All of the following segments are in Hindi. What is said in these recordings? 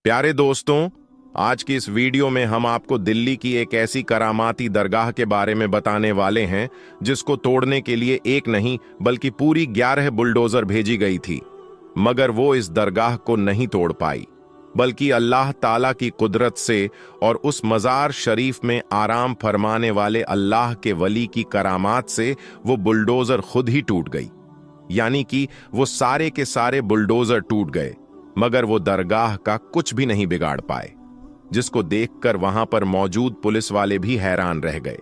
प्यारे दोस्तों, आज की इस वीडियो में हम आपको दिल्ली की एक ऐसी करामाती दरगाह के बारे में बताने वाले हैं जिसको तोड़ने के लिए एक नहीं बल्कि पूरी 11 बुलडोजर भेजी गई थी, मगर वो इस दरगाह को नहीं तोड़ पाई, बल्कि अल्लाह ताला की कुदरत से और उस मज़ार शरीफ में आराम फरमाने वाले अल्लाह के वली की करामात से वो बुलडोजर खुद ही टूट गई। यानी कि वो सारे के सारे बुलडोजर टूट गए, मगर वो दरगाह का कुछ भी नहीं बिगाड़ पाए, जिसको देखकर वहां पर मौजूद पुलिस वाले भी हैरान रह गए।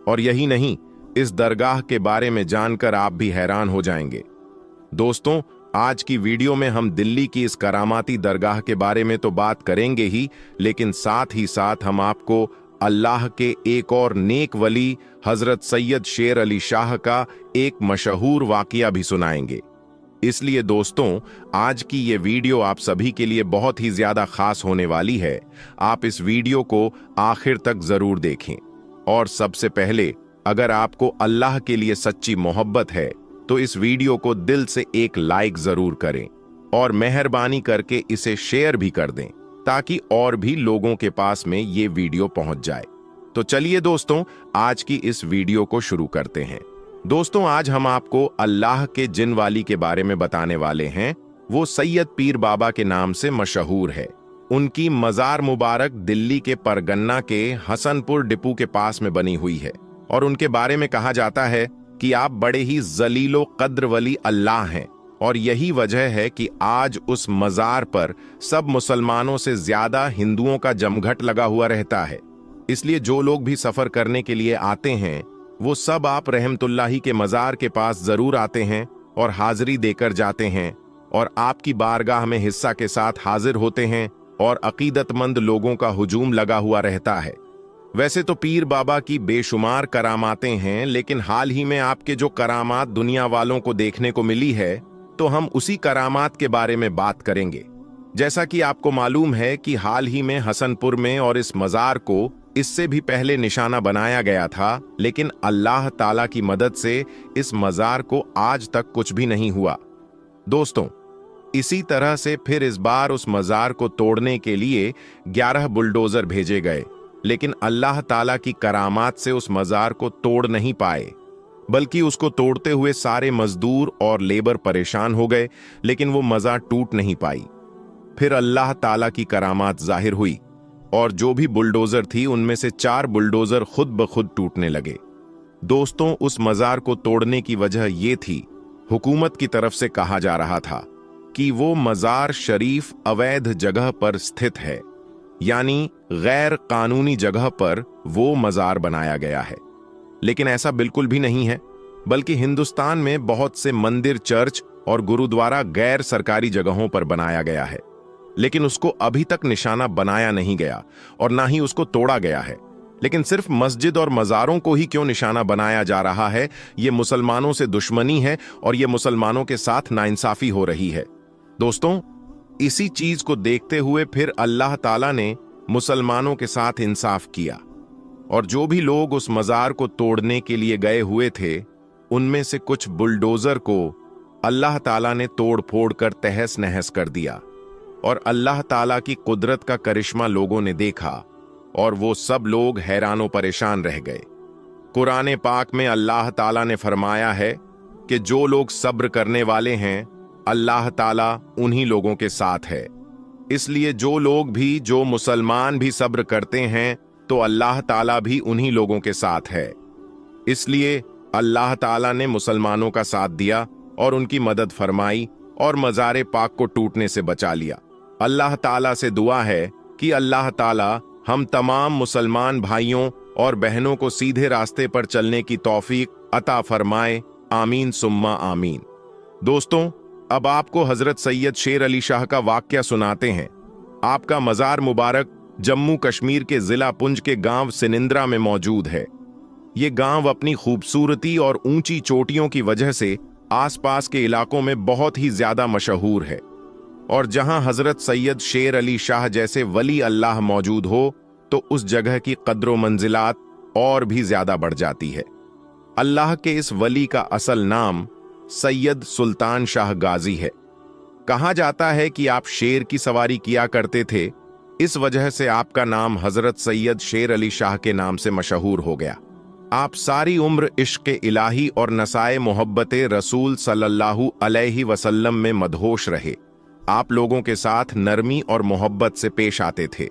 और यही नहीं, इस दरगाह के बारे में जानकर आप भी हैरान हो जाएंगे। दोस्तों, आज की वीडियो में हम दिल्ली की इस करामाती दरगाह के बारे में तो बात करेंगे ही, लेकिन साथ ही साथ हम आपको अल्लाह के एक और नेक वली हजरत सैयद शेर अली शाह का एक मशहूर वाकया भी सुनाएंगे। इसलिए दोस्तों, आज की ये वीडियो आप सभी के लिए बहुत ही ज्यादा खास होने वाली है। आप इस वीडियो को आखिर तक जरूर देखें। और सबसे पहले, अगर आपको अल्लाह के लिए सच्ची मोहब्बत है तो इस वीडियो को दिल से एक लाइक जरूर करें और मेहरबानी करके इसे शेयर भी कर दें, ताकि और भी लोगों के पास में ये वीडियो पहुंच जाए। तो चलिए दोस्तों, आज की इस वीडियो को शुरू करते हैं। दोस्तों, आज हम आपको अल्लाह के जिन वाली के बारे में बताने वाले हैं। वो सैयद पीर बाबा के नाम से मशहूर है। उनकी मज़ार मुबारक दिल्ली के परगन्ना के हसनपुर डिपू के पास में बनी हुई है और उनके बारे में कहा जाता है कि आप बड़े ही जलीलो कद्र वली अल्लाह हैं। और यही वजह है कि आज उस मज़ार पर सब मुसलमानों से ज्यादा हिंदुओं का जमघट लगा हुआ रहता है। इसलिए जो लोग भी सफर करने के लिए आते हैं वो सब आप रहमतुल्लाही के मज़ार के पास जरूर आते हैं और हाजिरी देकर जाते हैं और आपकी बारगाह में हिस्सा के साथ हाजिर होते हैं और अकीदतमंद लोगों का हुजूम लगा हुआ रहता है। वैसे तो पीर बाबा की बेशुमार करामातें हैं, लेकिन हाल ही में आपके जो करामात दुनिया वालों को देखने को मिली है, तो हम उसी करामात के बारे में बात करेंगे। जैसा कि आपको मालूम है कि हाल ही में हसनपुर में और इस मज़ार को इससे भी पहले निशाना बनाया गया था, लेकिन अल्लाह ताला की मदद से इस मज़ार को आज तक कुछ भी नहीं हुआ। दोस्तों, इसी तरह से फिर इस बार उस मज़ार को तोड़ने के लिए 11 बुलडोजर भेजे गए, लेकिन अल्लाह ताला की करामात से उस मज़ार को तोड़ नहीं पाए, बल्कि उसको तोड़ते हुए सारे मजदूर और लेबर परेशान हो गए, लेकिन वो मज़ार टूट नहीं पाई। फिर अल्लाह ताला की करामात जाहिर हुई और जो भी बुलडोजर थी उनमें से 4 बुलडोजर खुद ब खुद टूटने लगे। दोस्तों, उस मज़ार को तोड़ने की वजह ये थी, हुकूमत की तरफ से कहा जा रहा था कि वो मज़ार शरीफ अवैध जगह पर स्थित है, यानी गैर कानूनी जगह पर वो मज़ार बनाया गया है। लेकिन ऐसा बिल्कुल भी नहीं है, बल्कि हिंदुस्तान में बहुत से मंदिर, चर्च और गुरुद्वारा गैर सरकारी जगहों पर बनाया गया है, लेकिन उसको अभी तक निशाना बनाया नहीं गया और ना ही उसको तोड़ा गया है। लेकिन सिर्फ मस्जिद और मज़ारों को ही क्यों निशाना बनाया जा रहा है? ये मुसलमानों से दुश्मनी है और ये मुसलमानों के साथ नाइंसाफी हो रही है। दोस्तों, इसी चीज को देखते हुए फिर अल्लाह ताला ने मुसलमानों के साथ इंसाफ किया और जो भी लोग उस मज़ार को तोड़ने के लिए गए हुए थे, उनमें से कुछ बुलडोजर को अल्लाह ताला ने तोड़ फोड़ कर तहस नहस कर दिया और अल्लाह ताला की कुदरत का करिश्मा लोगों ने देखा और वो सब लोग हैरानो परेशान रह गए। कुरान पाक में अल्लाह ताला ने फरमाया है कि जो लोग सब्र करने वाले हैं, अल्लाह ताला उन्हीं लोगों के साथ है। इसलिए जो लोग भी, जो मुसलमान भी सब्र करते हैं, तो अल्लाह ताला भी उन्हीं लोगों के साथ है। इसलिए अल्लाह ताला ने मुसलमानों का साथ दिया और उनकी मदद फरमाई और मज़ार पाक को टूटने से बचा लिया। अल्लाह ताला से दुआ है कि अल्लाह ताला हम तमाम मुसलमान भाइयों और बहनों को सीधे रास्ते पर चलने की तौफीक अता फरमाए। आमीन सुम्मा आमीन। दोस्तों, अब आपको हजरत सैयद शेर अली शाह का वाकया सुनाते हैं। आपका मज़ार मुबारक जम्मू कश्मीर के जिला पुंछ के गांव सिनिंद्रा में मौजूद है। ये गांव अपनी खूबसूरती और ऊंची चोटियों की वजह से आसपास के इलाकों में बहुत ही ज्यादा मशहूर है और जहां हजरत सैयद शेर अली शाह जैसे वली अल्लाह मौजूद हो तो उस जगह की कद्र मंजिलात और भी ज्यादा बढ़ जाती है। अल्लाह के इस वली का असल नाम सैयद सुल्तान शाह गाजी है। कहा जाता है कि आप शेर की सवारी किया करते थे, इस वजह से आपका नाम हजरत सैयद शेर अली शाह के नाम से मशहूर हो गया। आप सारी उम्र इश्क इलाही और नसाए मोहब्बत रसूल सल्लल्लाहु अलैहि वसल्लम में मदहोश रहे। आप लोगों के साथ नरमी और मोहब्बत से पेश आते थे,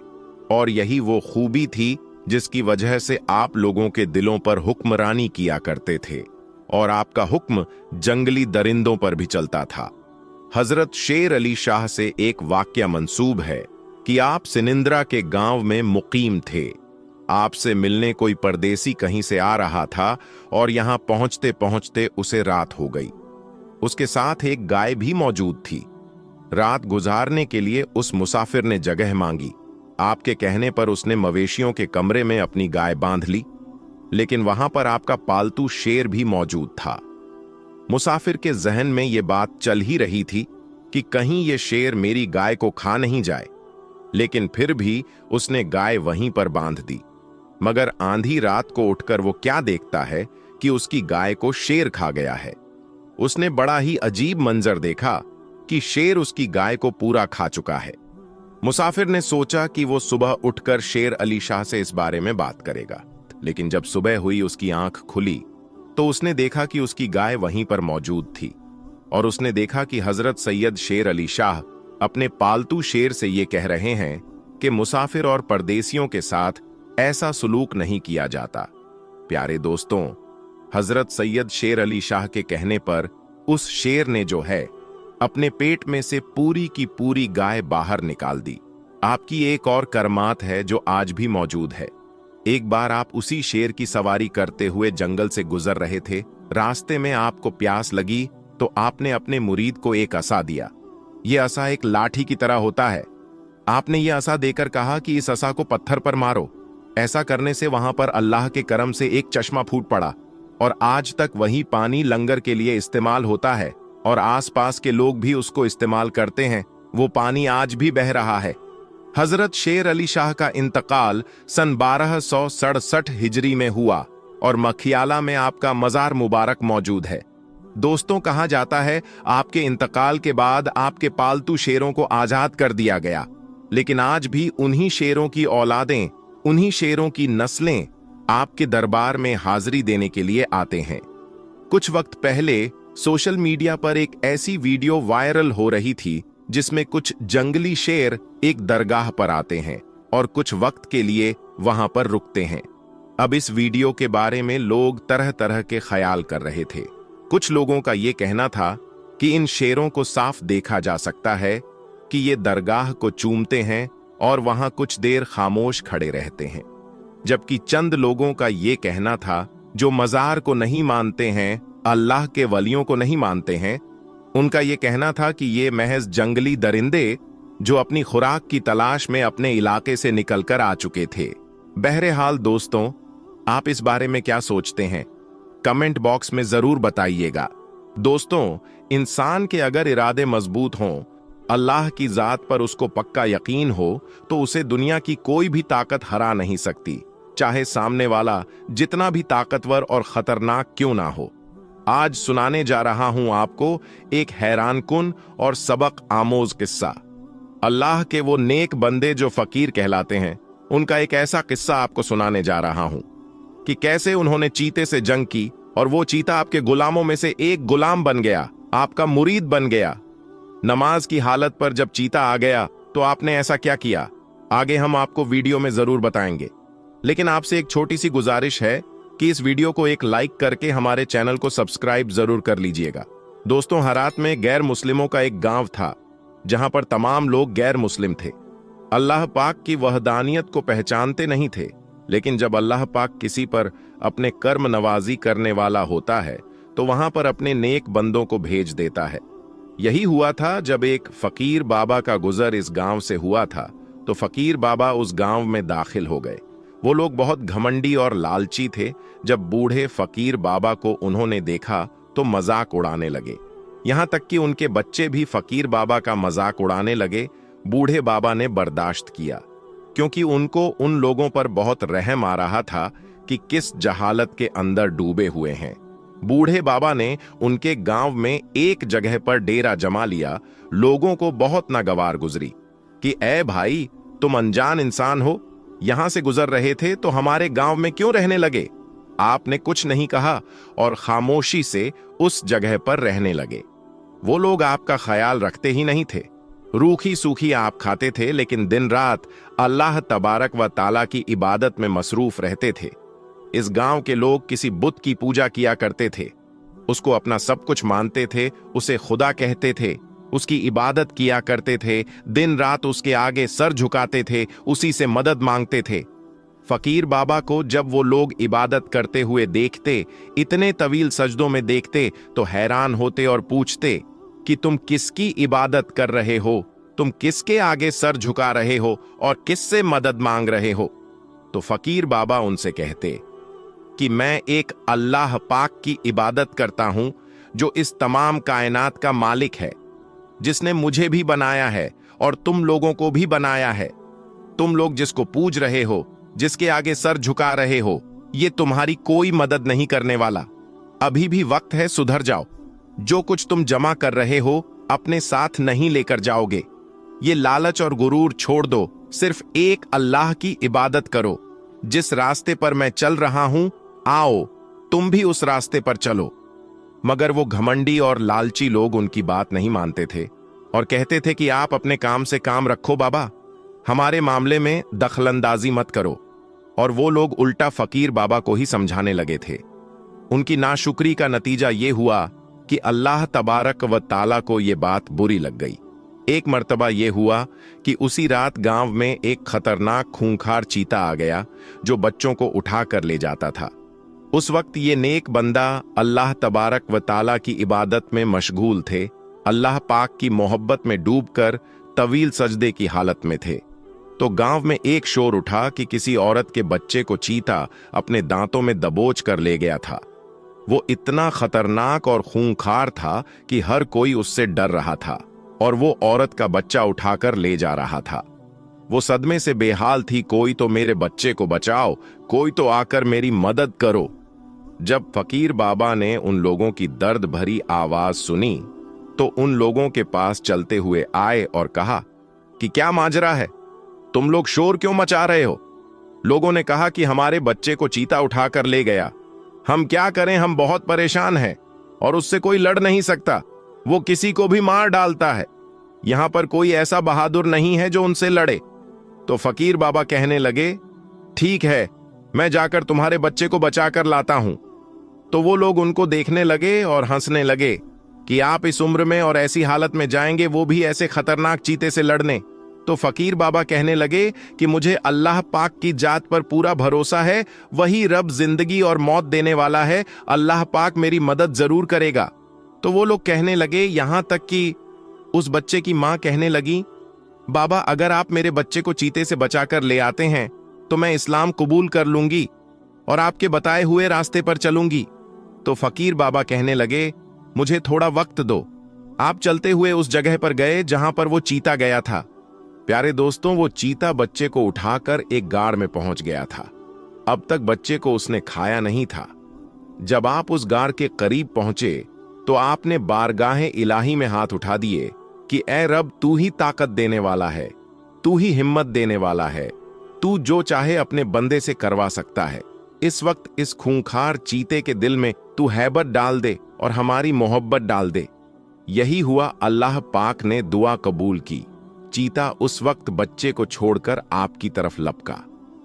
और यही वो खूबी थी जिसकी वजह से आप लोगों के दिलों पर हुक्मरानी किया करते थे, और आपका हुक्म जंगली दरिंदों पर भी चलता था। हजरत शेर अली शाह से एक वाक्या मंसूब है कि आप सिनिंद्रा के गांव में मुकीम थे। आपसे मिलने कोई परदेसी कहीं से आ रहा था और यहां पहुंचते पहुंचते उसे रात हो गई। उसके साथ एक गाय भी मौजूद थी। रात गुजारने के लिए उस मुसाफिर ने जगह मांगी। आपके कहने पर उसने मवेशियों के कमरे में अपनी गाय बांध ली, लेकिन वहां पर आपका पालतू शेर भी मौजूद था। मुसाफिर के जहन में यह बात चल ही रही थी कि कहीं यह शेर मेरी गाय को खा नहीं जाए, लेकिन फिर भी उसने गाय वहीं पर बांध दी। मगर आंधी रात को उठकर वो क्या देखता है कि उसकी गाय को शेर खा गया है। उसने बड़ा ही अजीब मंजर देखा कि शेर उसकी गाय को पूरा खा चुका है। मुसाफिर ने सोचा कि वो सुबह उठकर शेर अली शाह से इस बारे में बात करेगा, लेकिन जब सुबह हुई उसकी आंख खुली तो उसने देखा कि उसकी गाय वहीं पर मौजूद थी, और उसने देखा कि हजरत सैयद शेर अली शाह अपने पालतू शेर से ये कह रहे हैं कि मुसाफिर और परदेसियों के साथ ऐसा सुलूक नहीं किया जाता। प्यारे दोस्तों, हजरत सैयद शेर अली शाह के कहने पर उस शेर ने जो है अपने पेट में से पूरी की पूरी गाय बाहर निकाल दी। आपकी एक और करमात है जो आज भी मौजूद है। एक बार आप उसी शेर की सवारी करते हुए जंगल से गुजर रहे थे। रास्ते में आपको प्यास लगी तो आपने अपने मुरीद को एक असा दिया। यह असा एक लाठी की तरह होता है। आपने यह असा देकर कहा कि इस असा को पत्थर पर मारो। ऐसा करने से वहां पर अल्लाह के करम से एक चश्मा फूट पड़ा, और आज तक वही पानी लंगर के लिए इस्तेमाल होता है, और आसपास के लोग भी उसको इस्तेमाल करते हैं। वो पानी आज भी बह रहा है। हजरत शेर अली शाह का इंतकाल सन 1267 हिजरी में हुआ, और मखियाला में आपका मजार मुबारक मौजूद है। दोस्तों, कहा जाता है आपके इंतकाल के बाद आपके पालतू शेरों को आजाद कर दिया गया, लेकिन आज भी उन्हीं शेरों की औलादें, उन्हीं शेरों की नस्लें आपके दरबार में हाजिरी देने के लिए आते हैं। कुछ वक्त पहले सोशल मीडिया पर एक ऐसी वीडियो वायरल हो रही थी जिसमें कुछ जंगली शेर एक दरगाह पर आते हैं और कुछ वक्त के लिए वहां पर रुकते हैं। अब इस वीडियो के बारे में लोग तरह तरह के ख्याल कर रहे थे। कुछ लोगों का यह कहना था कि इन शेरों को साफ देखा जा सकता है कि ये दरगाह को चूमते हैं और वहां कुछ देर खामोश खड़े रहते हैं, जबकि चंद लोगों का ये कहना था जो मजार को नहीं मानते हैं, अल्लाह के वलियों को नहीं मानते हैं, उनका ये कहना था कि ये महज जंगली दरिंदे जो अपनी खुराक की तलाश में अपने इलाके से निकलकर आ चुके थे। बहरहाल दोस्तों, आप इस बारे में क्या सोचते हैं? कमेंट बॉक्स में जरूर बताइएगा। दोस्तों, इंसान के अगर इरादे मजबूत हों, अल्लाह की जात पर उसको पक्का यकीन हो, तो उसे दुनिया की कोई भी ताकत हरा नहीं सकती, चाहे सामने वाला जितना भी ताकतवर और खतरनाक क्यों ना हो। आज सुनाने जा रहा हूं आपको एक हैरानकुन और सबक आमोज किस्सा। अल्लाह के वो नेक बंदे जो फकीर कहलाते हैं, उनका एक ऐसा किस्सा आपको सुनाने जा रहा हूं कि कैसे उन्होंने चीते से जंग की और वो चीता आपके गुलामों में से एक गुलाम बन गया, आपका मुरीद बन गया। नमाज की हालत पर जब चीता आ गया तो आपने ऐसा क्या किया, आगे हम आपको वीडियो में जरूर बताएंगे। लेकिन आपसे एक छोटी सी गुजारिश है कि इस वीडियो को एक लाइक करके हमारे चैनल को सब्सक्राइब जरूर कर लीजिएगा। दोस्तों, हरात में गैर मुस्लिमों का एक गांव था जहां पर तमाम लोग गैर मुस्लिम थे। अल्लाह पाक की वहदानियत को पहचानते नहीं थे, लेकिन जब अल्लाह पाक किसी पर अपने कर्म नवाजी करने वाला होता है तो वहां पर अपने नेक बंदों को भेज देता है। यही हुआ था जब एक फकीर बाबा का गुजर इस गांव से हुआ था, तो फकीर बाबा उस गांव में दाखिल हो गए। वो लोग बहुत घमंडी और लालची थे। जब बूढ़े फकीर बाबा को उन्होंने देखा तो मजाक उड़ाने लगे, यहां तक कि उनके बच्चे भी फकीर बाबा का मजाक उड़ाने लगे। बूढ़े बाबा ने बर्दाश्त किया, क्योंकि उनको उन लोगों पर बहुत रहम आ रहा था कि किस जहालत के अंदर डूबे हुए हैं। बूढ़े बाबा ने उनके गांव में एक जगह पर डेरा जमा लिया। लोगों को बहुत नागवार गुजरी कि ए भाई, तुम अनजान इंसान हो, यहां से गुजर रहे थे तो हमारे गांव में क्यों रहने लगे? आपने कुछ नहीं कहा और खामोशी से उस जगह पर रहने लगे। वो लोग आपका ख्याल रखते ही नहीं थे। रूखी सूखी आप खाते थे, लेकिन दिन रात अल्लाह तबारक व ताला की इबादत में मसरूफ रहते थे। इस गांव के लोग किसी बुत की पूजा किया करते थे, उसको अपना सब कुछ मानते थे, उसे खुदा कहते थे, उसकी इबादत किया करते थे, दिन रात उसके आगे सर झुकाते थे, उसी से मदद मांगते थे। फकीर बाबा को जब वो लोग इबादत करते हुए देखते, इतने तवील सजदों में देखते, तो हैरान होते और पूछते कि तुम किसकी इबादत कर रहे हो, तुम किसके आगे सर झुका रहे हो और किससे मदद मांग रहे हो? तो फकीर बाबा उनसे कहते कि मैं एक अल्लाह पाक की इबादत करता हूं, जो इस तमाम कायनात का मालिक है, जिसने मुझे भी बनाया है और तुम लोगों को भी बनाया है। तुम लोग जिसको पूज रहे हो, जिसके आगे सर झुका रहे हो, ये तुम्हारी कोई मदद नहीं करने वाला। अभी भी वक्त है, सुधर जाओ। जो कुछ तुम जमा कर रहे हो अपने साथ नहीं लेकर जाओगे। ये लालच और गुरूर छोड़ दो, सिर्फ एक अल्लाह की इबादत करो। जिस रास्ते पर मैं चल रहा हूं, आओ तुम भी उस रास्ते पर चलो। मगर वो घमंडी और लालची लोग उनकी बात नहीं मानते थे और कहते थे कि आप अपने काम से काम रखो बाबा, हमारे मामले में दखलंदाजी मत करो। और वो लोग उल्टा फकीर बाबा को ही समझाने लगे थे। उनकी नाशुक्री का नतीजा ये हुआ कि अल्लाह तबारक व ताला को ये बात बुरी लग गई। एक मर्तबा ये हुआ कि उसी रात गांव में एक खतरनाक खूंखार चीता आ गया, जो बच्चों को उठा कर ले जाता था। उस वक्त ये नेक बंदा अल्लाह तबारक व ताला की इबादत में मशगूल थे, अल्लाह पाक की मोहब्बत में डूबकर तवील सजदे की हालत में थे। तो गांव में एक शोर उठा कि किसी औरत के बच्चे को चीता अपने दांतों में दबोच कर ले गया था। वो इतना खतरनाक और खूंखार था कि हर कोई उससे डर रहा था और वो औरत का बच्चा उठाकर ले जा रहा था। वो सदमे से बेहाल थी, कोई तो मेरे बच्चे को बचाओ, कोई तो आकर मेरी मदद करो। जब फकीर बाबा ने उन लोगों की दर्द भरी आवाज सुनी, तो उन लोगों के पास चलते हुए आए और कहा कि क्या माजरा है, तुम लोग शोर क्यों मचा रहे हो? लोगों ने कहा कि हमारे बच्चे को चीता उठाकर ले गया, हम क्या करें, हम बहुत परेशान हैं और उससे कोई लड़ नहीं सकता, वो किसी को भी मार डालता है। यहां पर कोई ऐसा बहादुर नहीं है जो उनसे लड़े। तो फकीर बाबा कहने लगे, ठीक है, मैं जाकर तुम्हारे बच्चे को बचाकर लाता हूं। तो वो लोग उनको देखने लगे और हंसने लगे कि आप इस उम्र में और ऐसी हालत में जाएंगे, वो भी ऐसे खतरनाक चीते से लड़ने। तो फकीर बाबा कहने लगे कि मुझे अल्लाह पाक की जात पर पूरा भरोसा है, वही रब जिंदगी और मौत देने वाला है, अल्लाह पाक मेरी मदद जरूर करेगा। तो वो लोग कहने लगे, यहां तक कि उस बच्चे की मां कहने लगी, बाबा अगर आप मेरे बच्चे को चीते से बचाकर ले आते हैं तो मैं इस्लाम कबूल कर लूंगी और आपके बताए हुए रास्ते पर चलूंगी। तो फकीर बाबा कहने लगे, मुझे थोड़ा वक्त दो। आप चलते हुए उस जगह पर गए जहां पर वो चीता गया था। प्यारे दोस्तों, वो चीता बच्चे को उठाकर एक गाड़ में पहुंच गया था। अब तक बच्चे को उसने खाया नहीं था। जब आप उस गाड़ के करीब पहुंचे तो आपने बारगाहे इलाही में हाथ उठा दिए कि ए रब, तू ही ताकत देने वाला है, तू ही हिम्मत देने वाला है, तू जो चाहे अपने बंदे से करवा सकता है। इस वक्त इस खूंखार चीते के दिल में तू हैबत डाल दे और हमारी मोहब्बत डाल दे। यही हुआ, अल्लाह पाक ने दुआ कबूल की। चीता उस वक्त बच्चे को छोड़कर आपकी तरफ लपका।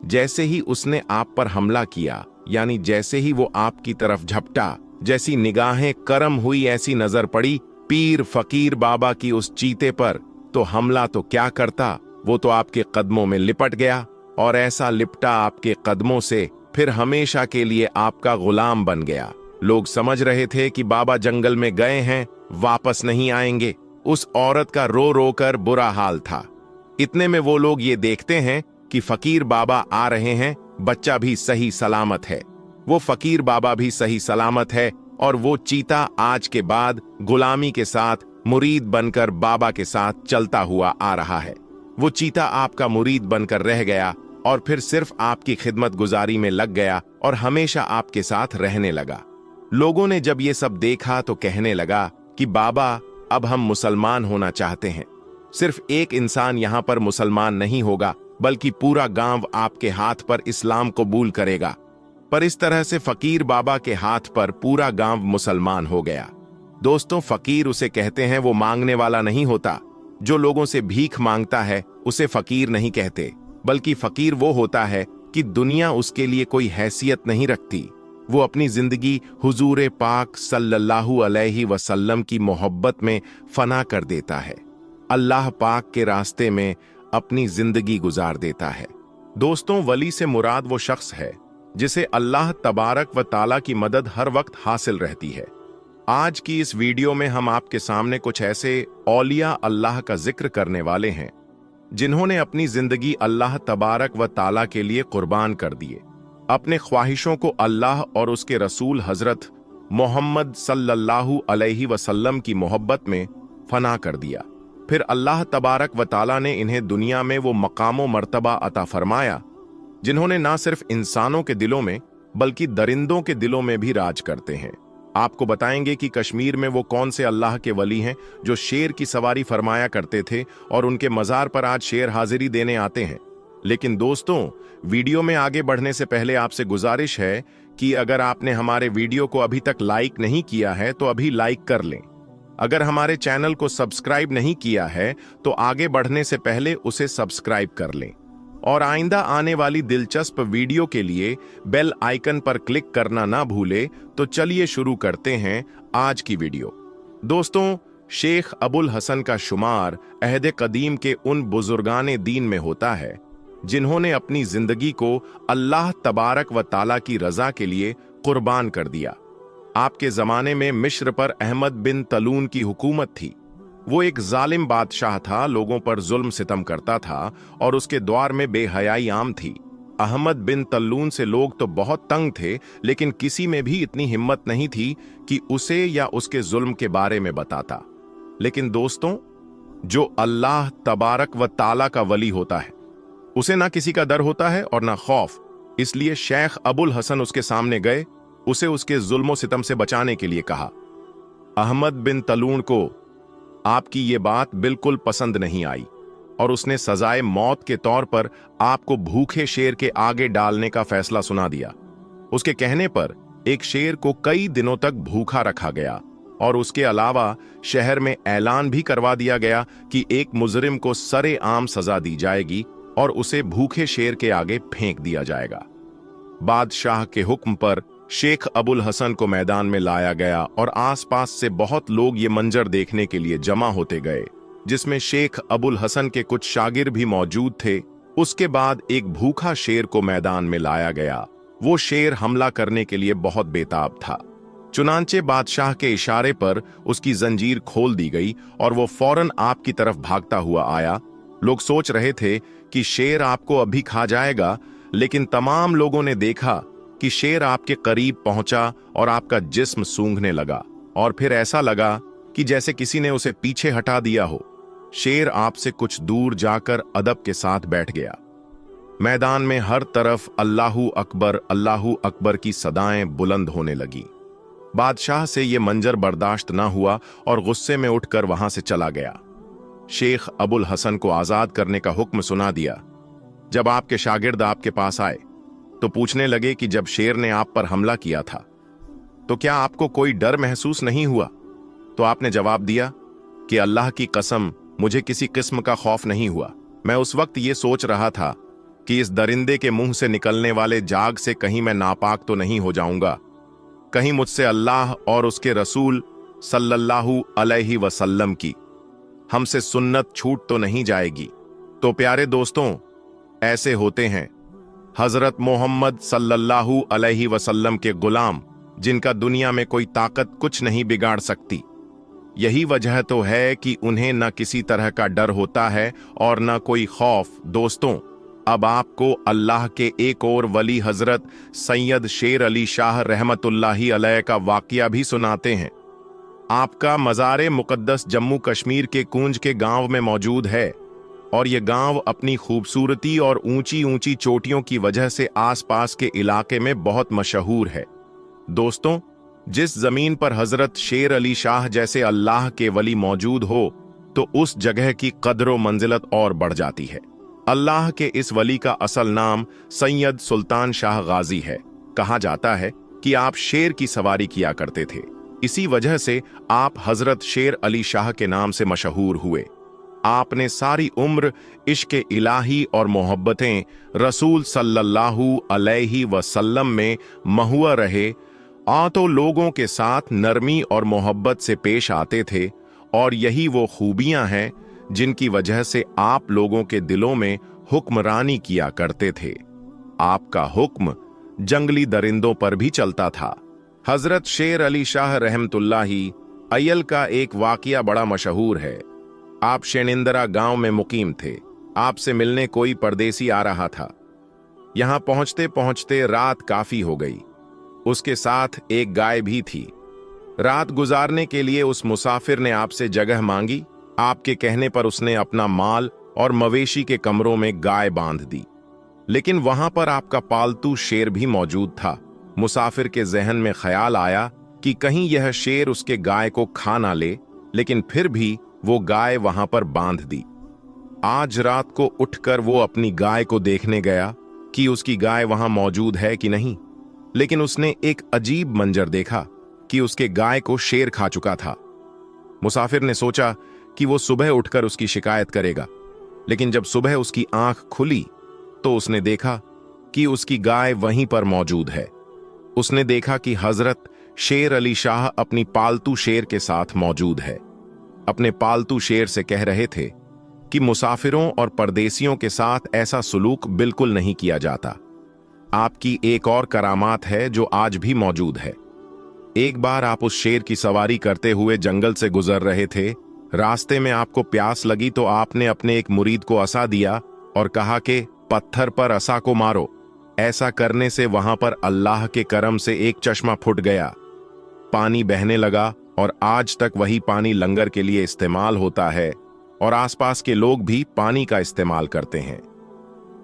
जैसे ही उसने आप पर हमला किया, यानी जैसे ही वो आपकी तरफ झपटा, जैसी निगाहें करम हुई ऐसी नजर पड़ी पीर फकीर बाबा की उस चीते पर, तो हमला तो क्या करता, वो तो आपके कदमों में लिपट गया और ऐसा लिपटा आपके कदमों से फिर हमेशा के लिए आपका गुलाम बन गया। लोग समझ रहे थे कि बाबा जंगल में गए हैं, वापस नहीं आएंगे। उस औरत का रो रो कर बुरा हाल था। इतने में वो लोग ये देखते हैं कि फकीर बाबा आ रहे हैं, बच्चा भी सही सलामत है, वो फकीर बाबा भी सही सलामत है और वो चीता आज के बाद गुलामी के साथ मुरीद बनकर बाबा के साथ चलता हुआ आ रहा है। वो चीता आपका मुरीद बनकर रह गया और फिर सिर्फ आपकी खिदमत गुजारी में लग गया और हमेशा आपके साथ रहने लगा। लोगों ने जब ये सब देखा तो कहने लगा कि बाबा, अब हम मुसलमान होना चाहते हैं। सिर्फ एक इंसान यहां पर मुसलमान नहीं होगा, बल्कि पूरा गांव आपके हाथ पर इस्लाम कबूल करेगा। पर इस तरह से फकीर बाबा के हाथ पर पूरा गांव मुसलमान हो गया। दोस्तों, फकीर उसे कहते हैं वो मांगने वाला नहीं होता। जो लोगों से भीख मांगता है उसे फकीर नहीं कहते, बल्कि फकीर वो होता है कि दुनिया उसके लिए कोई हैसियत नहीं रखती। वो अपनी जिंदगी हुजूर पाक सल्लल्लाहु अलैहि वसल्लम की मोहब्बत में फना कर देता है, अल्लाह पाक के रास्ते में अपनी जिंदगी गुजार देता है। दोस्तों, वली से मुराद वो शख्स है जिसे अल्लाह तबारक व ताला की मदद हर वक्त हासिल रहती है। आज की इस वीडियो में हम आपके सामने कुछ ऐसे औलिया अल्लाह का जिक्र करने वाले हैं जिन्होंने अपनी जिंदगी अल्लाह तबारक व ताला के लिए कुर्बान कर दिए, अपने ख्वाहिशों को अल्लाह और उसके रसूल हजरत मोहम्मद सल्लल्लाहु अलैहि वसल्लम की मोहब्बत में फना कर दिया। फिर अल्लाह तबारक व ताला ने इन्हें दुनिया में वो मकाम व मर्तबा अता फरमाया जिन्होंने ना सिर्फ इंसानों के दिलों में बल्कि दरिंदों के दिलों में भी राज करते हैं। आपको बताएंगे कि कश्मीर में वो कौन से अल्लाह के वली हैं जो शेर की सवारी फरमाया करते थे और उनके मजार पर आज शेर हाजिरी देने आते हैं। लेकिन दोस्तों, वीडियो में आगे बढ़ने से पहले आपसे गुजारिश है कि अगर आपने हमारे वीडियो को अभी तक लाइक नहीं किया है तो अभी लाइक कर लें। अगर हमारे चैनल को सब्सक्राइब नहीं किया है तो आगे बढ़ने से पहले उसे सब्सक्राइब कर लें और आइंदा आने वाली दिलचस्प वीडियो के लिए बेल आइकन पर क्लिक करना ना भूले। तो चलिए शुरू करते हैं आज की वीडियो। दोस्तों, शेख अबुल हसन का शुमार अहद कदीम के उन बुजुर्गाने दीन में होता है जिन्होंने अपनी जिंदगी को अल्लाह तबारक व ताला की रजा के लिए कुर्बान कर दिया। आपके जमाने में मिस्र पर अहमद बिन तलून की हुकूमत थी। वो एक जालिम बादशाह था, लोगों पर जुल्म सितम करता था और उसके द्वार में बेहयाई आम थी। अहमद बिन तल्लून से लोग तो बहुत तंग थे, लेकिन किसी में भी इतनी हिम्मत नहीं थी कि उसे या उसके जुल्म के बारे में बताता। लेकिन दोस्तों, जो अल्लाह तबारक व ताला का वली होता है उसे ना किसी का डर होता है और ना खौफ। इसलिए शेख अबुल हसन उसके सामने गए, उसे उसके जुल्मों सितम से बचाने के लिए कहा। अहमद बिन तलून को आपकी ये बात बिल्कुल पसंद नहीं आई और उसने सजाए मौत के तौर पर आपको भूखे शेर के आगे डालने का फैसला सुना दिया। उसके कहने पर एक शेर को कई दिनों तक भूखा रखा गया और उसके अलावा शहर में ऐलान भी करवा दिया गया कि एक मुजरिम को सरे आम सजा दी जाएगी और उसे भूखे शेर के आगे फेंक दिया जाएगा। बादशाह के हुक्म पर शेख अबुल हसन को मैदान में लाया गया और आसपास से बहुत लोग ये मंजर देखने के लिए जमा होते गए, जिसमें शेख अबुल हसन के कुछ शागिर भी मौजूद थे। उसके बाद एक भूखा शेर को मैदान में लाया गया। वो शेर हमला करने के लिए बहुत बेताब था। चुनांचे बादशाह के इशारे पर उसकी जंजीर खोल दी गई और वो फौरन आपकी तरफ भागता हुआ आया। लोग सोच रहे थे कि शेर आपको अभी खा जाएगा, लेकिन तमाम लोगों ने देखा कि शेर आपके करीब पहुंचा और आपका जिस्म सूंघने लगा और फिर ऐसा लगा कि जैसे किसी ने उसे पीछे हटा दिया हो। शेर आपसे कुछ दूर जाकर अदब के साथ बैठ गया। मैदान में हर तरफ अल्लाहू अकबर की सदाएं बुलंद होने लगी। बादशाह से यह मंजर बर्दाश्त न हुआ और गुस्से में उठकर वहां से चला गया। शेख अबुल हसन को आजाद करने का हुक्म सुना दिया। जब आपके शागिर्द आपके पास आए तो पूछने लगे कि जब शेर ने आप पर हमला किया था तो क्या आपको कोई डर महसूस नहीं हुआ? तो आपने जवाब दिया कि अल्लाह की कसम, मुझे किसी किस्म का खौफ नहीं हुआ। मैं उस वक्त ये सोच रहा था कि इस दरिंदे के मुंह से निकलने वाले जाग से कहीं मैं नापाक तो नहीं हो जाऊंगा, कहीं मुझसे अल्लाह और उसके रसूल सल्लल्लाहु अलैहि वसल्लम की हमसे सुन्नत छूट तो नहीं जाएगी। तो प्यारे दोस्तों, ऐसे होते हैं हजरत मोहम्मद सल्लल्लाहु अलैहि वसल्लम के गुलाम, जिनका दुनिया में कोई ताकत कुछ नहीं बिगाड़ सकती। यही वजह तो है कि उन्हें न किसी तरह का डर होता है और न कोई खौफ। दोस्तों, अब आपको अल्लाह के एक और वली हजरत सैयद शेर अली शाह रहमतुल्लाही अलैह का वाकया भी सुनाते हैं। आपका मज़ार मुक़द्दस जम्मू कश्मीर के कूंज के गांव में मौजूद है और ये गांव अपनी खूबसूरती और ऊंची ऊंची चोटियों की वजह से आसपास के इलाके में बहुत मशहूर है। दोस्तों, जिस जमीन पर हजरत शेर अली शाह जैसे अल्लाह के वली मौजूद हो तो उस जगह की कद्र व मंजिलत और बढ़ जाती है। अल्लाह के इस वली का असल नाम सैयद सुल्तान शाह गाजी है। कहा जाता है कि आप शेर की सवारी किया करते थे, इसी वजह से आप हजरत शेर अली शाह के नाम से मशहूर हुए। आपने सारी उम्र इश्क इलाही और मोहब्बतें रसूल सल्लल्लाहु अलैहि वसल्लम में महुआ रहे। तो लोगों के साथ नरमी और मोहब्बत से पेश आते थे, और यही वो खूबियां हैं जिनकी वजह से आप लोगों के दिलों में हुक्मरानी किया करते थे। आपका हुक्म जंगली दरिंदों पर भी चलता था। हजरत शेर अली शाह रहमतुल्लाही अयल का एक वाकिया बड़ा मशहूर है। आप शेनिंदरा गांव में मुकीम थे। आपसे मिलने कोई परदेसी आ रहा था। यहां पहुंचते पहुंचते रात काफी हो गई। उसके साथ एक गाय भी थी। रात गुजारने के लिए उस मुसाफिर ने आपसे जगह मांगी। आपके कहने पर उसने अपना माल और मवेशी के कमरों में गाय बांध दी, लेकिन वहां पर आपका पालतू शेर भी मौजूद था। मुसाफिर के जहन में ख्याल आया कि कहीं यह शेर उसके गाय को खा ना ले, लेकिन फिर भी वो गाय वहां पर बांध दी। आज रात को उठकर वो अपनी गाय को देखने गया कि उसकी गाय वहां मौजूद है कि नहीं, लेकिन उसने एक अजीब मंजर देखा कि उसके गाय को शेर खा चुका था। मुसाफिर ने सोचा कि वो सुबह उठकर उसकी शिकायत करेगा, लेकिन जब सुबह उसकी आंख खुली तो उसने देखा कि उसकी गाय वहीं पर मौजूद है। उसने देखा कि हजरत शेर अली शाह अपनी पालतू शेर के साथ मौजूद है। अपने पालतू शेर से कह रहे थे कि मुसाफिरों और परदेसियों के साथ ऐसा सुलूक बिल्कुल नहीं किया जाता। आपकी एक और करामात है जो आज भी मौजूद है। एक बार आप उस शेर की सवारी करते हुए जंगल से गुजर रहे थे। रास्ते में आपको प्यास लगी तो आपने अपने एक मुरीद को असा दिया और कहा कि पत्थर पर असा को मारो। ऐसा करने से वहां पर अल्लाह के करम से एक चश्मा फूट गया, पानी बहने लगा, और आज तक वही पानी लंगर के लिए इस्तेमाल होता है और आसपास के लोग भी पानी का इस्तेमाल करते हैं।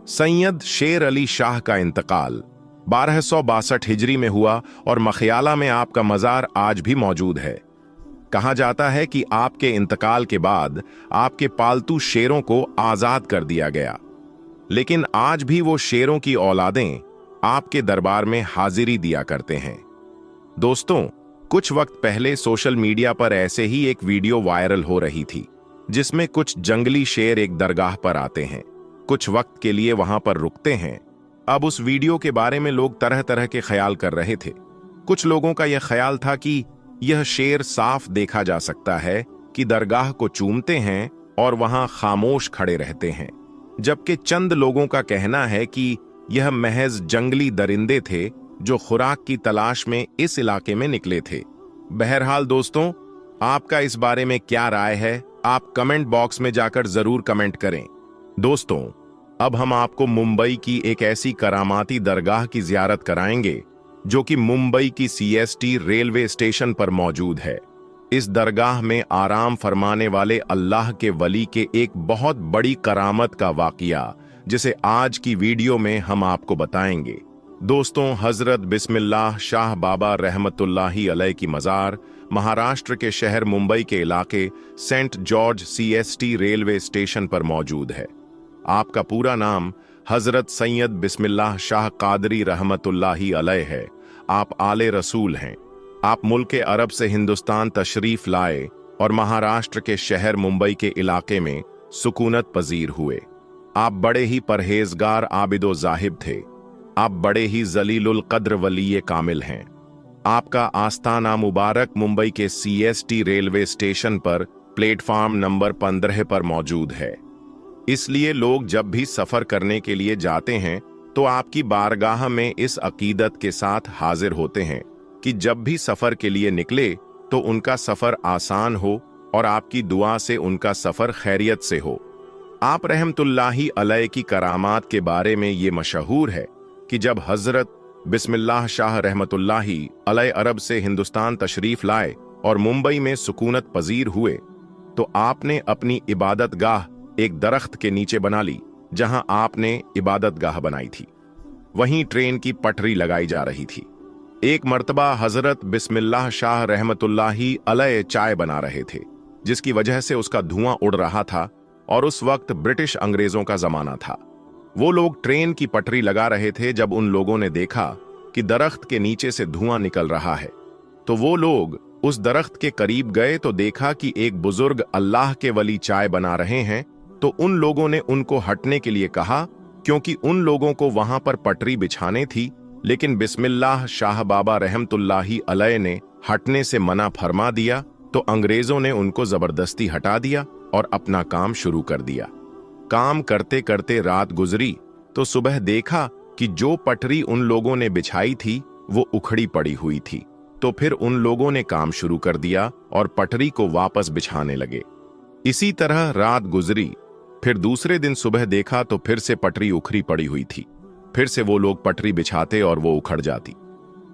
सैयद शेर अली शाह का इंतकाल 1262 हिजरी में हुआ और मखयाला में आपका मजार आज भी मौजूद है। कहा जाता है कि आपके इंतकाल के बाद आपके पालतू शेरों को आजाद कर दिया गया, लेकिन आज भी वो शेरों की औलादें आपके दरबार में हाजिरी दिया करते हैं। दोस्तों, कुछ वक्त पहले सोशल मीडिया पर ऐसे ही एक वीडियो वायरल हो रही थी, जिसमें कुछ जंगली शेर एक दरगाह पर आते हैं, कुछ वक्त के लिए वहां पर रुकते हैं। अब उस वीडियो के बारे में लोग तरह तरह के ख्याल कर रहे थे। कुछ लोगों का यह ख्याल था कि यह शेर साफ देखा जा सकता है कि दरगाह को चूमते हैं और वहां खामोश खड़े रहते हैं, जबकि चंद लोगों का कहना है कि यह महज जंगली दरिंदे थे जो खुराक की तलाश में इस इलाके में निकले थे। बहरहाल दोस्तों, आपका इस बारे में क्या राय है? आप कमेंट बॉक्स में जाकर जरूर कमेंट करें। दोस्तों, अब हम आपको मुंबई की एक ऐसी करामाती दरगाह की जियारत कराएंगे जो कि मुंबई की CST रेलवे स्टेशन पर मौजूद है। इस दरगाह में आराम फरमाने वाले अल्लाह के वली के एक बहुत बड़ी करामत का वाकिया, जिसे आज की वीडियो में हम आपको बताएंगे। दोस्तों, हजरत बिस्मिल्लाह शाह बाबा रहमतुल्लाही अलैह की मज़ार महाराष्ट्र के शहर मुंबई के इलाके Saint George CST railway station पर मौजूद है। आपका पूरा नाम हजरत सैयद बिस्मिल्लाह शाह कादरी रहमतुल्लाही अलैह है। आप आले रसूल हैं। आप मुल्क अरब से हिंदुस्तान तशरीफ लाए और महाराष्ट्र के शहर मुंबई के इलाके में सुकूनत पजीर हुए। आप बड़े ही परहेजगार आबिदो जाहिब थे। आप बड़े ही जलीलुल कद्र वलीये कामिल हैं। आपका आस्थाना मुबारक मुंबई के CST रेलवे स्टेशन पर प्लेटफार्म नंबर 15 पर मौजूद है। इसलिए लोग जब भी सफर करने के लिए जाते हैं तो आपकी बारगाह में इस अकीदत के साथ हाजिर होते हैं कि जब भी सफर के लिए निकले तो उनका सफर आसान हो और आपकी दुआ से उनका सफर खैरियत से हो। आप रहमतुल्लाही अलैह की करामात के बारे में ये मशहूर है कि जब हजरत बिस्मिल्लाह शाह रहमतुल्लाही अलैह अरब से हिंदुस्तान तशरीफ लाए और मुंबई में सुकूनत पजीर हुए तो आपने अपनी इबादत गाह एक दरख्त के नीचे बना ली, जहां आपने इबादत गाह बनाई थी। वहीं ट्रेन की पटरी लगाई जा रही थी। एक मर्तबा हजरत बिस्मिल्लाह शाह रहमतुल्लाही अलैह चाय बना रहे थे, जिसकी वजह से उसका धुआं उड़ रहा था और उस वक्त ब्रिटिश अंग्रेजों का जमाना था। वो लोग ट्रेन की पटरी लगा रहे थे जब उन लोगों ने देखा कि दरख्त के नीचे से धुआं निकल रहा है। तो वो लोग उस दरख्त के करीब गए तो देखा कि एक बुजुर्ग अल्लाह के वली चाय बना रहे हैं। तो उन लोगों ने उनको हटने के लिए कहा, क्योंकि उन लोगों को वहां पर पटरी बिछाने थी, लेकिन बिस्मिल्लाह शाह बाबा रहमतुल्लाही अलैह ने हटने से मना फरमा दिया। तो अंग्रेजों ने उनको जबरदस्ती हटा दिया और अपना काम शुरू कर दिया। काम करते करते रात गुजरी तो सुबह देखा कि जो पटरी उन लोगों ने बिछाई थी वो उखड़ी पड़ी हुई थी। तो फिर उन लोगों ने काम शुरू कर दिया और पटरी को वापस बिछाने लगे। इसी तरह रात गुजरी, फिर दूसरे दिन सुबह देखा तो फिर से पटरी उखड़ी पड़ी हुई थी। फिर से वो लोग पटरी बिछाते और वो उखड़ जाती।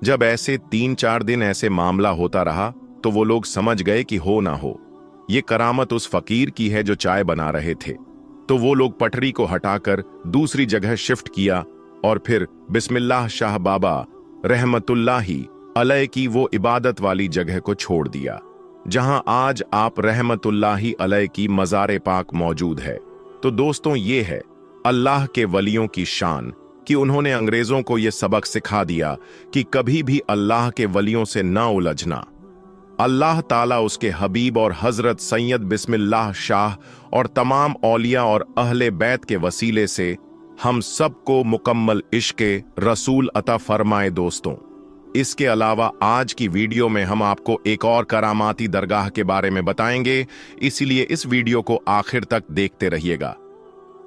जब ऐसे 3-4 दिन ऐसे मामला होता रहा तो वो लोग समझ गए कि हो ना हो, ये करामत उस फकीर की है जो चाय बना रहे थे। तो वो लोग पटरी को हटाकर दूसरी जगह शिफ्ट किया और फिर बिस्मिल्लाह शाह बाबा रहमतुल्लाही अलैह की वो इबादत वाली जगह को छोड़ दिया, जहां आज आप रहमतुल्लाही अलैह की मज़ार पाक मौजूद है। तो दोस्तों, ये है अल्लाह के वलियों की शान कि उन्होंने अंग्रेजों को यह सबक सिखा दिया कि कभी भी अल्लाह के वलियों से ना उलझना। अल्लाह ताला उसके हबीब और हजरत सैयद बिस्मिल्लाह शाह और तमाम औलिया और अहले बैत के वसीले से हम सबको मुकम्मल इश्क़े रसूल अता फरमाए। दोस्तों, इसके अलावा आज की वीडियो में हम आपको एक और करामाती दरगाह के बारे में बताएंगे, इसीलिए इस वीडियो को आखिर तक देखते रहिएगा।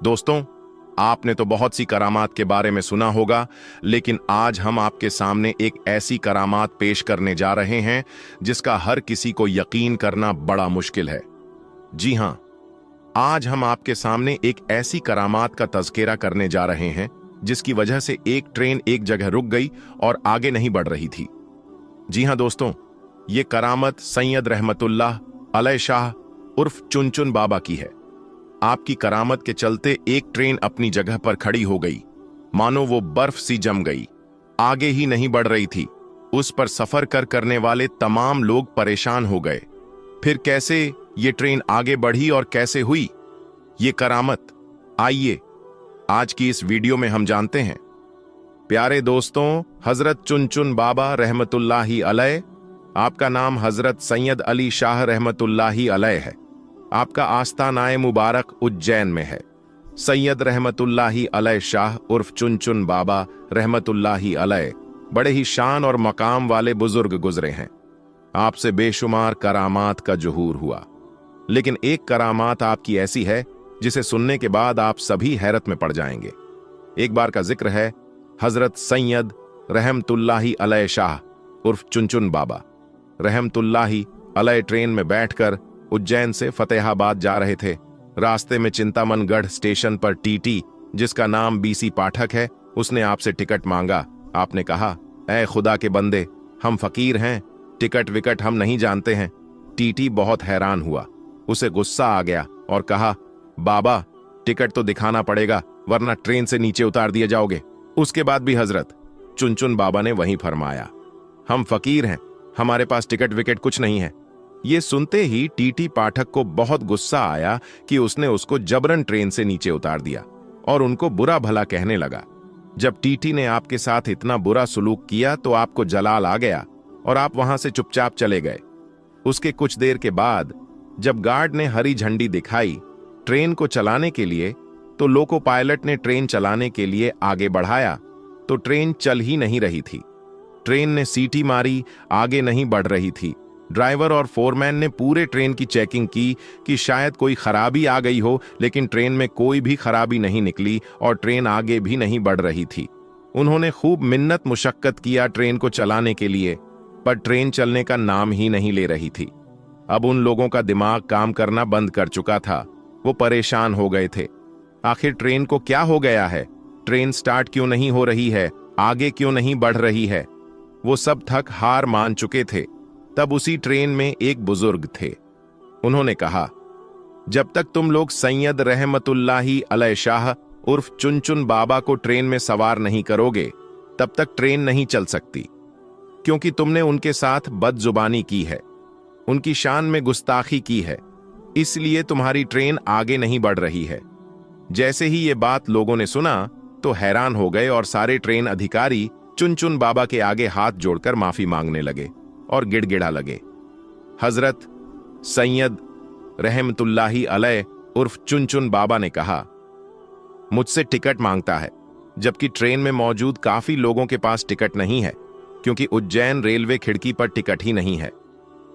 दोस्तों, आपने तो बहुत सी करामात के बारे में सुना होगा, लेकिन आज हम आपके सामने एक ऐसी करामात पेश करने जा रहे हैं जिसका हर किसी को यकीन करना बड़ा मुश्किल है। जी हां, आज हम आपके सामने एक ऐसी करामात का तज़किरा करने जा रहे हैं जिसकी वजह से एक ट्रेन एक जगह रुक गई और आगे नहीं बढ़ रही थी। जी हां दोस्तों, ये करामत सैयद रहमतुल्लाह अलैह शाह उर्फ चुनचुन बाबा की है। आपकी करामत के चलते एक ट्रेन अपनी जगह पर खड़ी हो गई, मानो वो बर्फ सी जम गई, आगे ही नहीं बढ़ रही थी। उस पर सफर करने वाले तमाम लोग परेशान हो गए। फिर कैसे ये ट्रेन आगे बढ़ी और कैसे हुई ये करामत, आइए आज की इस वीडियो में हम जानते हैं। प्यारे दोस्तों, हजरत चुनचुन बाबा रहमतुल्लाही अलैह, आपका नाम हजरत सैयद अली शाह रहमतुल्लाही अलैह है। आपका आस्तानाए मुबारक उज्जैन में है। सैयद रहमतुल्लाही अलैह शाह उर्फ चुनचुन बाबा रहमतुल्लाही अलैह बड़े ही शान और मकाम वाले बुजुर्ग गुजरे हैं। आपसे बेशुमार करामात का ज़ुहूर हुआ, लेकिन एक करामात आपकी ऐसी है जिसे सुनने के बाद आप सभी हैरत में पड़ जाएंगे। एक बार का जिक्र है, हजरत सैयद रहमतुल्लाही अलैह शाह उर्फ चुनचुन बाबा रहमतुल्लाही अलैह ट्रेन में बैठकर उज्जैन से फतेहाबाद जा रहे थे। रास्ते में चिंतामनगढ़ स्टेशन पर टीटी, जिसका नाम बीसी पाठक है, उसने आपसे टिकट मांगा। आपने कहा, ऐ खुदा के बंदे, हम फकीर हैं, टिकट विकट हम नहीं जानते हैं। टीटी बहुत हैरान हुआ, उसे गुस्सा आ गया और कहा, बाबा टिकट तो दिखाना पड़ेगा, वरना ट्रेन से नीचे उतार दिए जाओगे। उसके बाद भी हजरत चुनचुन बाबा ने वहीं फरमाया, हम फकीर हैं, हमारे पास टिकट विकेट कुछ नहीं है। ये सुनते ही टीटी पाठक को बहुत गुस्सा आया कि उसने उसको जबरन ट्रेन से नीचे उतार दिया और उनको बुरा भला कहने लगा। जब टीटी ने आपके साथ इतना बुरा सुलूक किया तो आपको जलाल आ गया और आप वहां से चुपचाप चले गए। उसके कुछ देर के बाद जब गार्ड ने हरी झंडी दिखाई ट्रेन को चलाने के लिए, तो लोको पायलट ने ट्रेन चलाने के लिए आगे बढ़ाया तो ट्रेन चल ही नहीं रही थी। ट्रेन ने सीटी मारी, आगे नहीं बढ़ रही थी। ड्राइवर और फोरमैन ने पूरे ट्रेन की चेकिंग की कि शायद कोई खराबी आ गई हो, लेकिन ट्रेन में कोई भी खराबी नहीं निकली और ट्रेन आगे भी नहीं बढ़ रही थी। उन्होंने खूब मिन्नत मुशक्कत किया ट्रेन को चलाने के लिए, पर ट्रेन चलने का नाम ही नहीं ले रही थी। अब उन लोगों का दिमाग काम करना बंद कर चुका था। वो परेशान हो गए थे। आखिर ट्रेन को क्या हो गया है? ट्रेन स्टार्ट क्यों नहीं हो रही है? आगे क्यों नहीं बढ़ रही है? वो सब थक हार मान चुके थे। तब उसी ट्रेन में एक बुजुर्ग थे। उन्होंने कहा, जब तक तुम लोग सैयद रहमतुल्लाही अलैह शाह उर्फ चुनचुन बाबा को ट्रेन में सवार नहीं करोगे, तब तक ट्रेन नहीं चल सकती। क्योंकि तुमने उनके साथ बदजुबानी की है, उनकी शान में गुस्ताखी की है, इसलिए तुम्हारी ट्रेन आगे नहीं बढ़ रही है। जैसे ही ये बात लोगों ने सुना तो हैरान हो गए और सारे ट्रेन अधिकारी चुनचुन बाबा के आगे हाथ जोड़कर माफी मांगने लगे और गिड़गिड़ा लगे। हजरत सैयद रहमतुल्लाही अलैह उर्फ चुनचुन बाबा ने कहा, मुझसे टिकट मांगता है, जबकि ट्रेन में मौजूद काफी लोगों के पास टिकट नहीं है, क्योंकि उज्जैन रेलवे खिड़की पर टिकट ही नहीं है।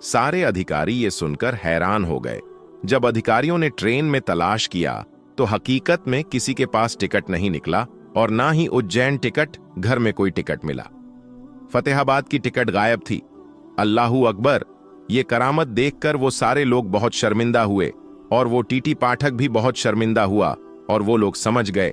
सारे अधिकारी ये सुनकर हैरान हो गए। जब अधिकारियों ने ट्रेन में तलाश किया तो हकीकत में किसी के पास टिकट नहीं निकला और ना ही उज्जैन टिकट घर में कोई टिकट मिला। फतेहाबाद की टिकट गायब थी। अल्लाहू अकबर, ये करामत देखकर वो सारे लोग बहुत शर्मिंदा हुए और वो टीटी पाठक भी बहुत शर्मिंदा हुआ और वो लोग समझ गए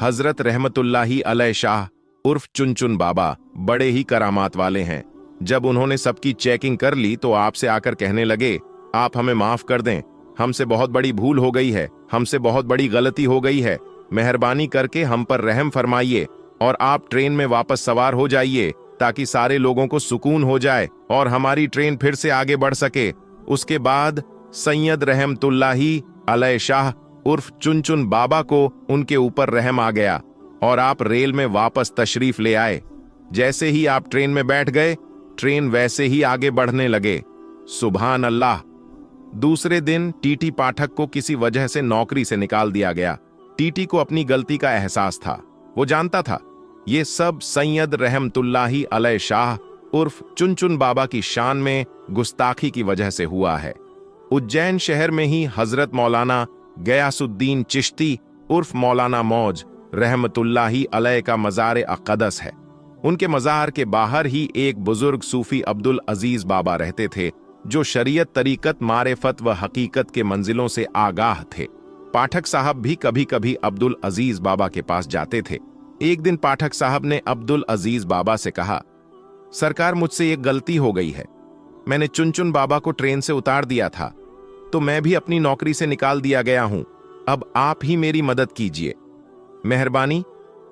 हजरत रहमतुल्लाही अलैह शाह उर्फ चुनचुन बाबा बड़े ही करामात वाले हैं। जब उन्होंने सबकी चेकिंग कर ली तो आपसे आकर कहने लगे, आप हमें माफ कर दें, हमसे बहुत बड़ी भूल हो गई है, हमसे बहुत बड़ी गलती हो गई है, मेहरबानी करके हम पर रहम फरमाइए और आप ट्रेन में वापस सवार हो जाइए ताकि सारे लोगों को सुकून हो जाए और हमारी ट्रेन फिर से आगे बढ़ सके। उसके बाद सैयद रहमतुल्लाही अलैह शाह उर्फ चुनचुन बाबा को उनके ऊपर रहम आ गया और आप रेल में वापस तशरीफ ले आए। जैसे ही आप ट्रेन में बैठ गए, ट्रेन वैसे ही आगे बढ़ने लगे। सुभान अल्लाह। दूसरे दिन टीटी पाठक को किसी वजह से नौकरी से निकाल दिया गया। टीटी को अपनी गलती का एहसास था। वो जानता था ये सब सैयद रहमतुल्लाही अलैह शाह उर्फ चुनचुन बाबा की शान में गुस्ताखी की वजह से हुआ है। उज्जैन शहर में ही हजरत मौलाना गयासुद्दीन चिश्ती उर्फ मौलाना मौज रहमतुल्लाही अलैह का मज़ार अक़दस है। उनके मज़ार के बाहर ही एक बुजुर्ग सूफी अब्दुल अजीज बाबा रहते थे, जो शरीयत, तरीकत, मारिफत व हकीकत के मंजिलों से आगाह थे। पाठक साहब भी कभी कभी अब्दुल अजीज बाबा के पास जाते थे। एक दिन पाठक साहब ने अब्दुल अजीज बाबा से कहा, सरकार, मुझसे एक गलती हो गई है। मैंने चुनचुन बाबा को ट्रेन से उतार दिया था, तो मैं भी अपनी नौकरी से निकाल दिया गया हूं। अब आप ही मेरी मदद कीजिए। मेहरबानी,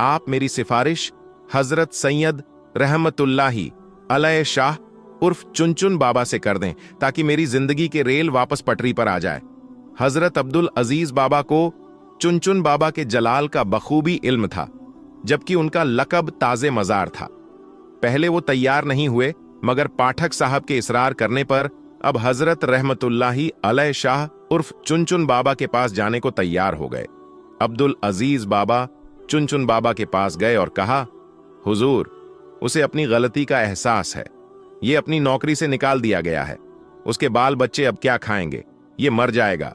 आप मेरी सिफारिश हजरत सैयद रहमतुल्लाही अलैह शाह उर्फ चुनचुन बाबा से कर दें ताकि मेरी जिंदगी के रेल वापस पटरी पर आ जाए। हजरत अब्दुल अजीज बाबा को चुनचुन बाबा के जलाल का बखूबी इल्म था, जबकि उनका लकब ताजे मजार था। पहले वो तैयार नहीं हुए, मगर पाठक साहब के इसरार करने पर अब हजरत रहमतुल्लाही अलैह शाह उर्फ चुनचुन बाबा के पास जाने को तैयार हो गए। अब्दुल अजीज बाबा चुनचुन बाबा के पास गए और कहा, हुजूर, उसे अपनी गलती का एहसास है। ये अपनी नौकरी से निकाल दिया गया है। उसके बाल बच्चे अब क्या खाएंगे? ये मर जाएगा।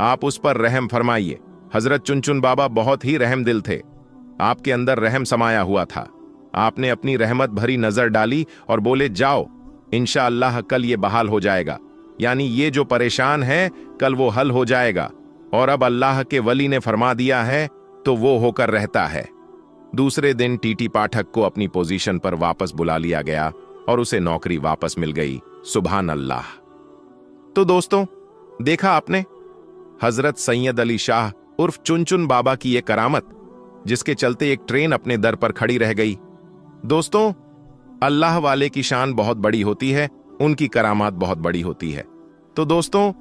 आप उस पर रहम फरमाइए। हजरत चुनचुन बाबा बहुत ही रहम दिल थे। आपके अंदर रहम समाया हुआ था। आपने अपनी रहमत भरी नजर डाली और बोले, जाओ, इंशाअल्लाह कल ये बहाल हो जाएगा। यानी ये जो परेशान है, कल वो हल हो जाएगा। और अब अल्लाह के वली ने फरमा दिया है तो वो होकर रहता है। दूसरे दिन टीटी पाठक को अपनी पोजीशन पर वापस बुला लिया गया और उसे नौकरी वापस मिल गई। सुभान अल्लाह। तो दोस्तों, देखा आपने हजरत सैयद अली शाह उर्फ चुनचुन बाबा की ये करामत, जिसके चलते एक ट्रेन अपने दर पर खड़ी रह गई। दोस्तों, अल्लाह वाले की शान बहुत बड़ी होती है, उनकी करामात बहुत बड़ी होती है। तो दोस्तों,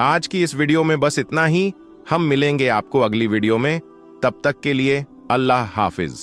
आज की इस वीडियो में बस इतना ही। हम मिलेंगे आपको अगली वीडियो में। तब तक के लिए अल्लाह हाफिज।